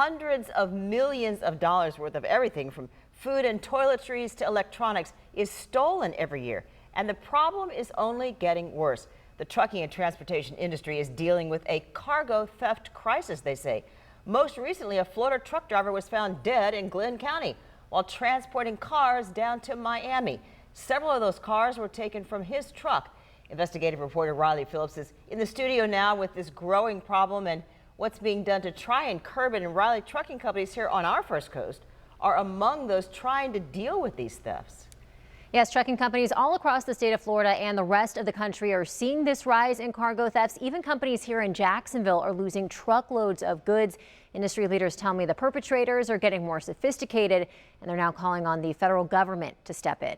Hundreds of millions of dollars worth of everything from food and toiletries to electronics is stolen every year. And the problem is only getting worse. The trucking and transportation industry is dealing with a cargo theft crisis, they say. Most recently, a Florida truck driver was found dead in Glynn County while transporting cars down to Miami. Several of those cars were taken from his truck. Investigative reporter Riley Phillips is in the studio now with this growing problem and what's being done to try and curb it. And Riley, trucking companies here on our First Coast are among those trying to deal with these thefts. Yes, trucking companies all across the state of Florida and the rest of the country are seeing this rise in cargo thefts. Even companies here in Jacksonville are losing truckloads of goods. Industry leaders tell me the perpetrators are getting more sophisticated, and they're now calling on the federal government to step in.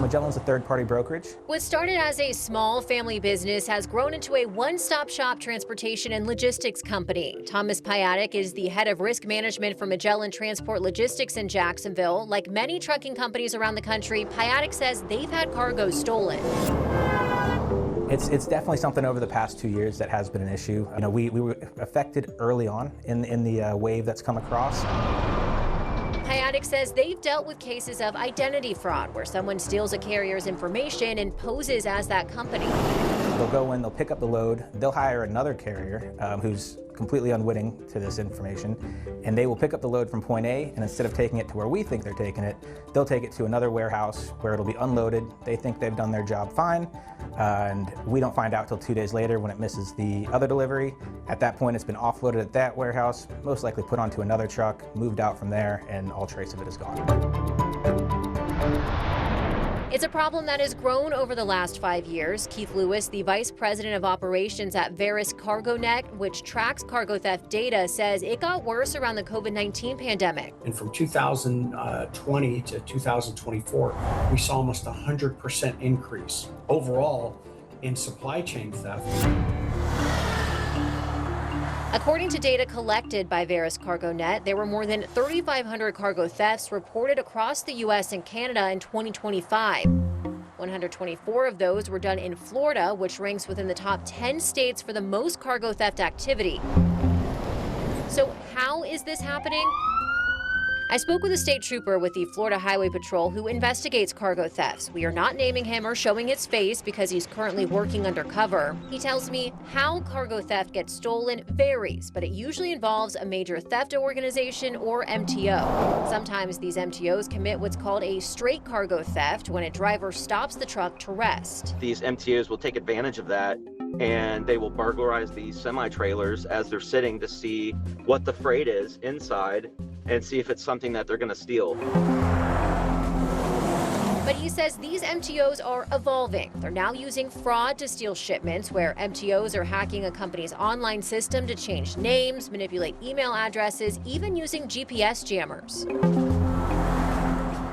Magellan's a third-party brokerage. What started as a small family business has grown into a one-stop shop transportation and logistics company. Thomas Piatek is the head of risk management for Magellan Transport Logistics in Jacksonville. Like many trucking companies around the country, Piatek says they've had cargo stolen. It's definitely something over the past 2 years that has been an issue. You know, we were affected early on in the wave that's come across. Piatek says they've dealt with cases of identity fraud, where someone steals a carrier's information and poses as that company. They'll go in, they'll pick up the load, they'll hire another carrier who's completely unwitting to this information, and they will pick up the load from point A, and instead of taking it to where we think they're taking it, they'll take it to another warehouse where it'll be unloaded. They think they've done their job fine, and we don't find out till 2 days later when it misses the other delivery. At that point, it's been offloaded at that warehouse, most likely put onto another truck, moved out from there, and all trace of it is gone. It's a problem that has grown over the last 5 years. Keith Lewis, the vice president of operations at Verisk CargoNet, which tracks cargo theft data, says it got worse around the COVID-19 pandemic. And from 2020 to 2024, we saw almost 100% increase overall in supply chain theft. According to data collected by Verisk CargoNet, there were more than 3,500 cargo thefts reported across the U.S. and Canada in 2025. 124 of those were done in Florida, which ranks within the top 10 states for the most cargo theft activity. So how is this happening? I spoke with a state trooper with the Florida Highway Patrol who investigates cargo thefts. We are not naming him or showing his face because he's currently working undercover. He tells me how cargo theft gets stolen varies, but it usually involves a major theft organization or MTO. Sometimes these MTOs commit what's called a straight cargo theft when a driver stops the truck to rest. These MTOs will take advantage of that, and they will burglarize these semi-trailers as they're sitting to see what the freight is inside and see if it's something that they're going to steal. But he says these MTOs are evolving. They're now using fraud to steal shipments, where MTOs are hacking a company's online system to change names, manipulate email addresses, even using GPS jammers.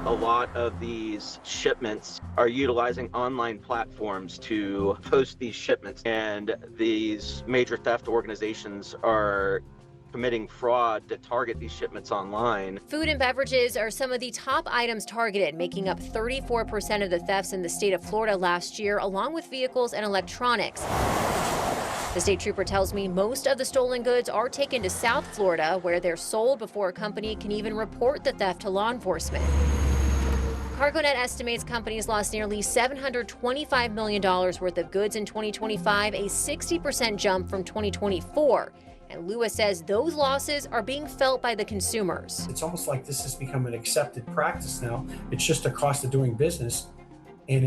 A lot of these shipments are utilizing online platforms to post these shipments, and these major theft organizations are committing fraud to target these shipments online. Food and beverages are some of the top items targeted, making up 34% of the thefts in the state of Florida last year, along with vehicles and electronics. The state trooper tells me most of the stolen goods are taken to South Florida, where they're sold before a company can even report the theft to law enforcement. CargoNet estimates companies lost nearly $725 million worth of goods in 2025, a 60% jump from 2024. And Lewis says those losses are being felt by the consumers. It's almost like this has become an accepted practice now. It's just a cost of doing business. And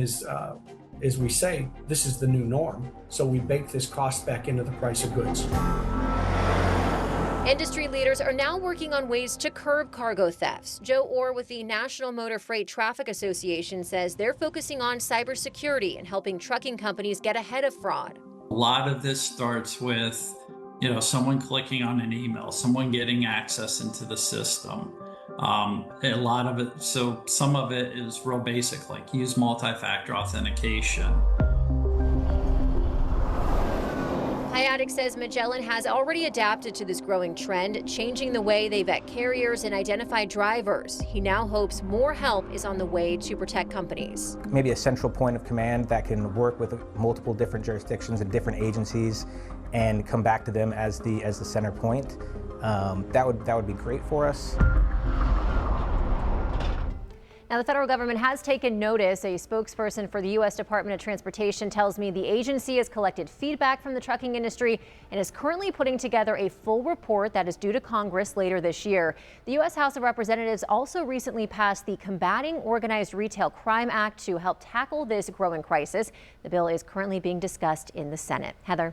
as we say, this is the new norm. So we bake this cost back into the price of goods. Industry leaders are now working on ways to curb cargo thefts. Joe Orr with the National Motor Freight Traffic Association says they're focusing on cybersecurity and helping trucking companies get ahead of fraud. A lot of this starts with someone clicking on an email, someone getting access into the system. A lot of it, so some of it is real basic, like use multi-factor authentication. IATIC says Magellan has already adapted to this growing trend, changing the way they vet carriers and identify drivers. He now hopes more help is on the way to protect companies. Maybe a central point of command that can work with multiple different jurisdictions and different agencies and come back to them as the center point. That would be great for us. Now, the federal government has taken notice. A spokesperson for the U.S. Department of Transportation tells me the agency has collected feedback from the trucking industry and is currently putting together a full report that is due to Congress later this year. The U.S. House of Representatives also recently passed the Combating Organized Retail Crime Act to help tackle this growing crisis. The bill is currently being discussed in the Senate. Heather.